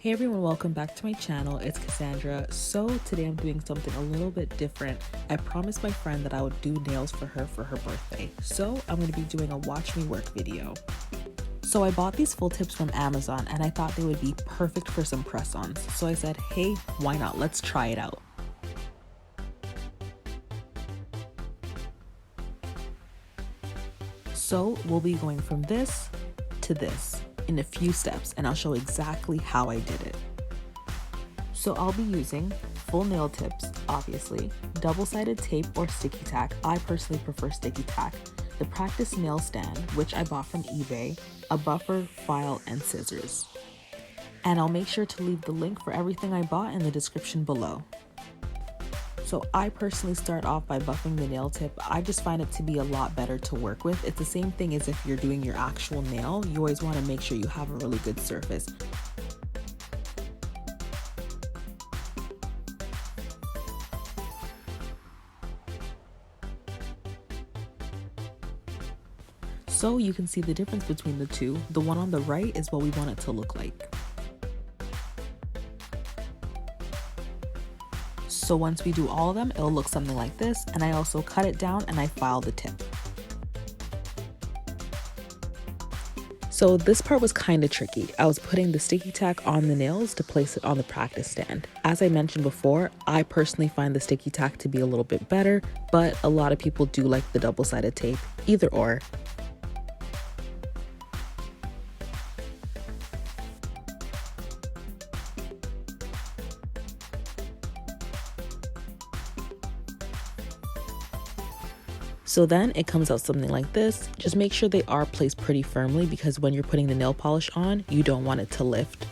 Hey everyone, welcome back to my channel. It's Cassandra. So today I'm doing something a little bit different. I promised my friend that I would do nails for her birthday. So I'm going to be doing a watch me work video. So I bought these full tips from Amazon and I thought they would be perfect for some press-ons. So I said, hey, why not? Let's try it out. So we'll be going from this to this in a few steps, and I'll show exactly how I did it. So I'll be using full nail tips, obviously, double-sided tape or sticky tack. I personally prefer sticky tack, the practice nail stand, which I bought from eBay, a buffer, file, and scissors. And I'll make sure to leave the link for everything I bought in the description below. So I personally start off by buffing the nail tip. I just find it to be a lot better to work with. It's the same thing as if you're doing your actual nail. You always want to make sure you have a really good surface. So you can see the difference between the two. The one on the right is what we want it to look like. So once we do all of them, it'll look something like this, and I also cut it down and I file the tip. So this part was kind of tricky. I was putting the sticky tack on the nails to place it on the practice stand. As I mentioned before, I personally find the sticky tack to be a little bit better, but a lot of people do like the double-sided tape, either or. So then it comes out something like this. Just make sure they are placed pretty firmly because when you're putting the nail polish on, you don't want it to lift.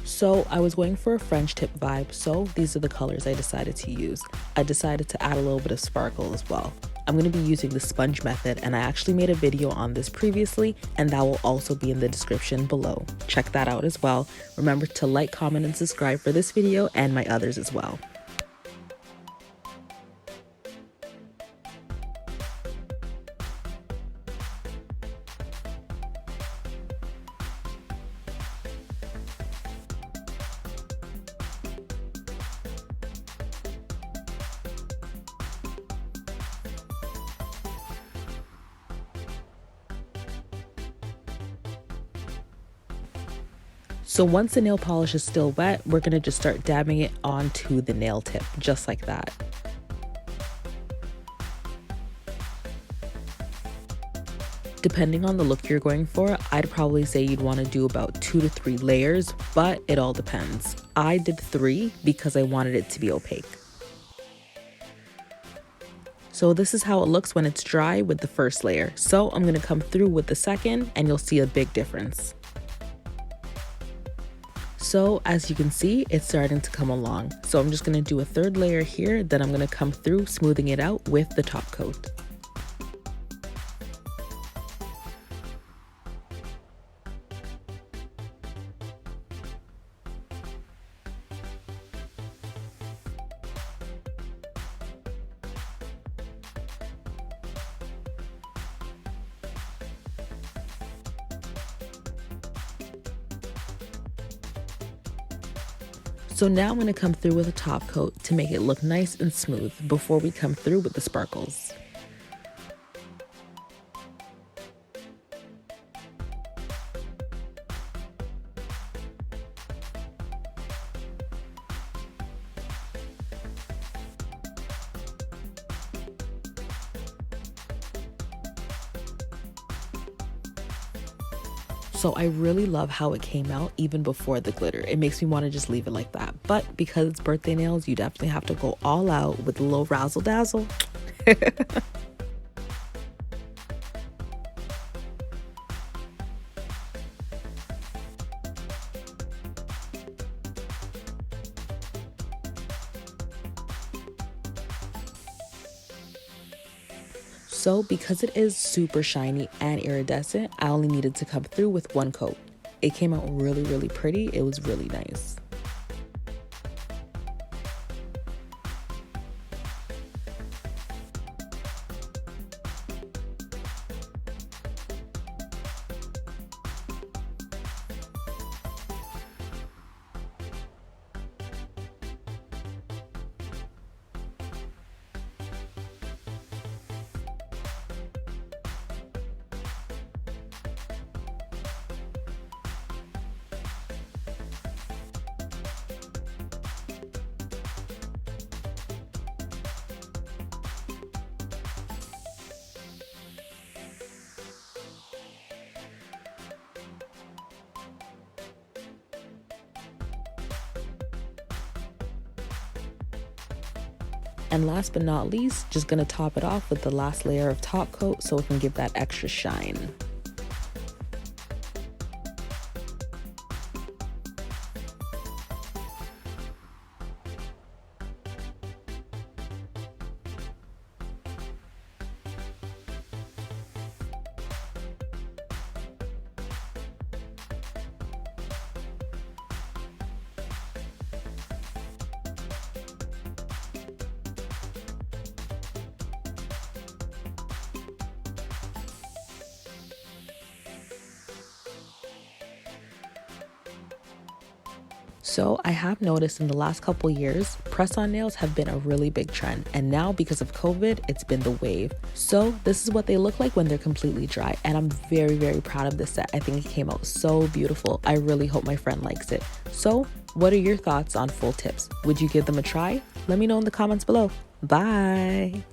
So I was going for a French tip vibe, so these are the colors I decided to use. I decided to add a little bit of sparkle as well. I'm going to be using the sponge method, and I actually made a video on this previously, and that will also be in the description below. Check that out as well. Remember to like, comment, and subscribe for this video and my others as well. So once the nail polish is still wet, we're going to just start dabbing it onto the nail tip, just like that. Depending on the look you're going for, I'd probably say you'd want to do about 2 to 3 layers, but it all depends. I did 3 because I wanted it to be opaque. So this is how it looks when it's dry with the first layer. So I'm going to come through with the second and you'll see a big difference. So as you can see, it's starting to come along. So I'm just going to do a 3rd layer here, then I'm going to come through smoothing it out with the top coat. So now I'm going to come through with a top coat to make it look nice and smooth before we come through with the sparkles. So I really love how it came out even before the glitter. It makes me want to just leave it like that. But because it's birthday nails, you definitely have to go all out with a little razzle dazzle. So because it is super shiny and iridescent, I only needed to come through with 1 coat. It came out really, really pretty. It was really nice. And last but not least, just gonna top it off with the last layer of top coat so it can give that extra shine. So I have noticed in the last couple years, press-on nails have been a really big trend, and now because of COVID, it's been the wave. So this is what they look like when they're completely dry, and I'm very, very proud of this set. I think it came out so beautiful. I really hope my friend likes it. So what are your thoughts on full tips? Would you give them a try? Let me know in the comments below. Bye!